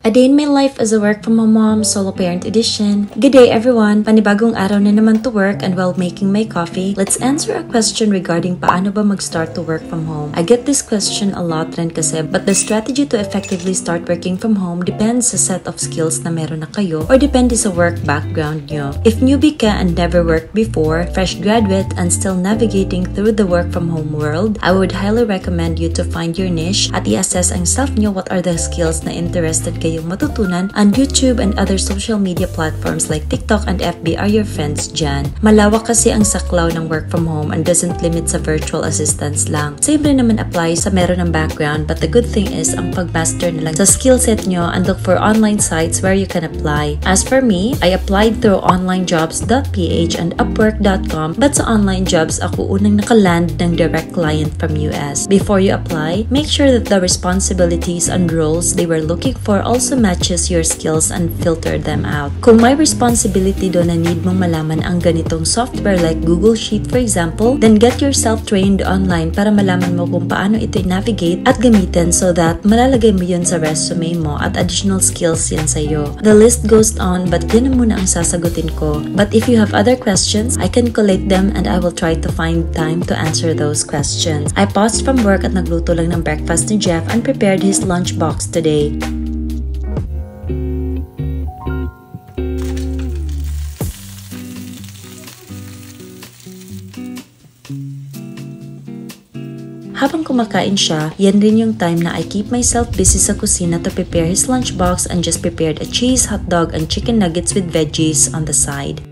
A Day in My Life as a Work From Home Mom, Solo Parent Edition. Good day everyone! Panibagong araw na naman to work, and while making my coffee, let's answer a question regarding paano ba mag-start to work from home. I get this question a lot rin kasi, but the strategy to effectively start working from home depends sa set of skills na meron na kayo or depende sa work background nyo. If newbie ka and never worked before, fresh graduate and still navigating through the work from home world, I would highly recommend you to find your niche at i-assess ang self nyo what are the skills na interested kayo yung matutunan, and YouTube and other social media platforms like TikTok and FB are your friends dyan. Malawak kasi ang saklaw ng work from home and doesn't limit sa virtual assistants lang. Same rin naman apply sa meron ng background, but the good thing is ang pagmaster na lang sa skill set nyo and look for online sites where you can apply. As for me, I applied through onlinejobs.ph and upwork.com, but sa online jobs ako unang nakaland ng direct client from US. Before you apply, make sure that the responsibilities and roles they were looking for also matches your skills and filter them out. Kung may responsibility doon na need mong malaman ang ganitong software like Google Sheet for example, then get yourself trained online para malaman mo kung paano ito navigate at gamitin so that malalagay mo yun sa resume mo at additional skills yan sa'yo. The list goes on, but yun na muna ang sasagutin ko. But if you have other questions, I can collate them and I will try to find time to answer those questions. I paused from work at nagluto lang ng breakfast ni Jeff and prepared his lunchbox today. Habang kumakain siya, yan rin yung time na I keep myself busy sa kusina to prepare his lunchbox and just prepared a cheese, hot dog, and chicken nuggets with veggies on the side.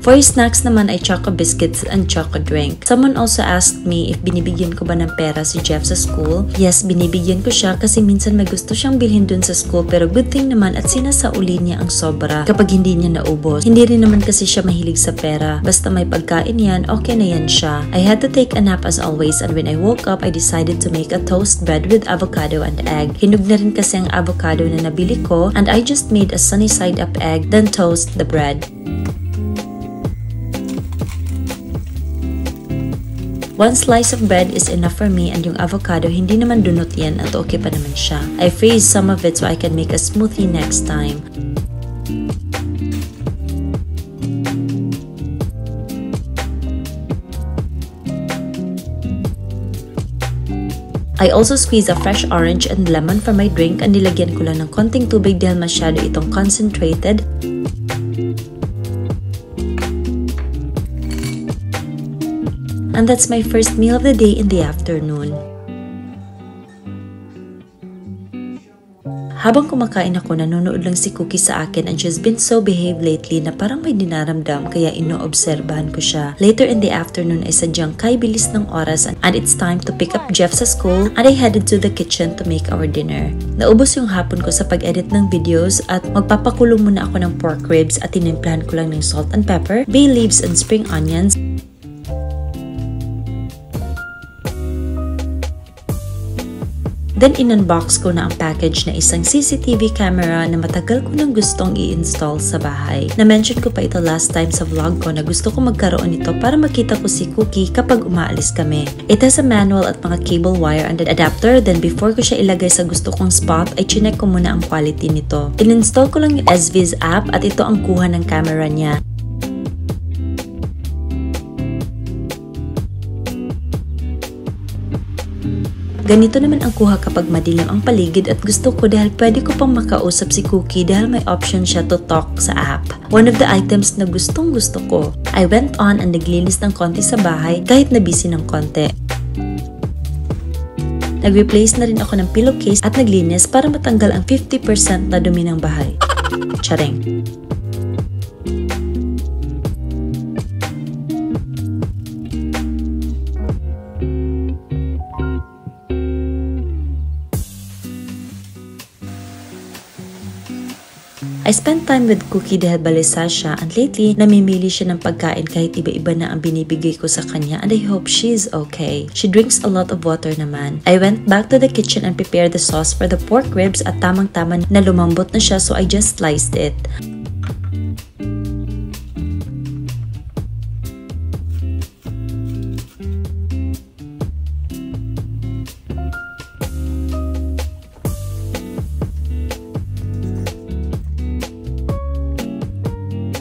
For snacks naman ay choco biscuits and choco drink. Someone also asked me if binibigyan ko ba ng pera si Jeff sa school. Yes, binibigyan ko siya kasi minsan may gusto siyang bilhin dun sa school, pero good thing naman at sinasauli niya ang sobra kapag hindi niya naubos. Hindi rin naman kasi siya mahilig sa pera. Basta may pagkain yan, okay na yan siya. I had to take a nap as always, and when I woke up, I decided to make a toast bread with avocado and egg. Hinog na rin kasi ang avocado na nabili ko, and I just made a sunny side up egg, then toast the bread. One slice of bread is enough for me, and yung avocado hindi naman dunot yan at okay pa naman siya. I freeze some of it so I can make a smoothie next time. I also squeeze a fresh orange and lemon for my drink, and nilagyan ko lang ng konting tubig dahil masyado itong concentrated. And that's my first meal of the day in the afternoon. Habang kumakain ako, nanonood lang si Cookie sa akin, and she's been so behaved lately na parang may dinaramdam kaya inoobserbahan ko siya. Later in the afternoon ay sadyang kay bilis ng oras and it's time to pick up Jeff sa school, and I headed to the kitchen to make our dinner. Naubos yung hapon ko sa pag-edit ng videos at magpapakulo muna ako ng pork ribs at tinimplahan ko lang ng salt and pepper, bay leaves and spring onions. Then in-unbox ko na ang package na isang CCTV camera na matagal ko nang gustong i-install sa bahay. Na-mention ko pa ito last time sa vlog ko na gusto ko magkaroon nito para makita ko si Cookie kapag umaalis kami. It has a manual at mga cable wire and adapter, then before ko siya ilagay sa gusto kong spot ay chinek ko muna ang quality nito. In-install ko lang yung SViz app at ito ang kuha ng camera niya. Ganito naman ang kuha kapag madilim ang paligid at gusto ko dahil pwede ko pang makausap si Cookie dahil may option siya to talk sa app. One of the items na gustong gusto ko. I went on and naglinis ng konti sa bahay kahit na busy ng konti. Nag-replace na rin ako ng pillowcase at naglinis para matanggal ang 50% na dumi ng bahay. Charing! I spent time with Cookie dahil balisa siya, and lately, namimili siya ng pagkain kahit iba-iba na ang binibigay ko sa kanya, and I hope she's okay. She drinks a lot of water naman. I went back to the kitchen and prepared the sauce for the pork ribs at tamang-tama na lumambot na siya, so I just sliced it.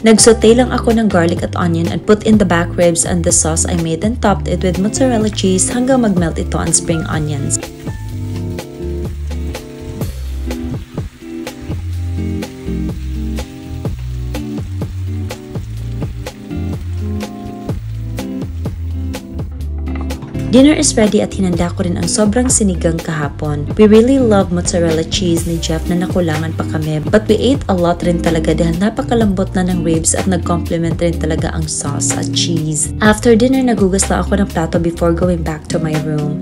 Nagsaute lang ako ng garlic at onion and put in the back ribs and the sauce I made and topped it with mozzarella cheese hanggang magmelt ito on spring onions. Dinner is ready at hinanda ko rin ang sobrang sinigang kahapon. We really love mozzarella cheese ni Jeff na nakulangan pa kami, but we ate a lot rin talaga dahil napakalambot na ng ribs at nag-complement rin talaga ang sauce at cheese. After dinner, nagugas lang ako ng plato before going back to my room.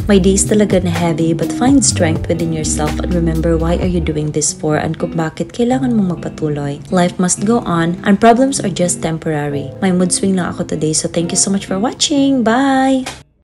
My days talaga na heavy, but find strength within yourself and remember why are you doing this for and kung bakit kailangan mong magpatuloy. Life must go on and problems are just temporary. My mood swing lang ako today, so thank you so much for watching. Bye!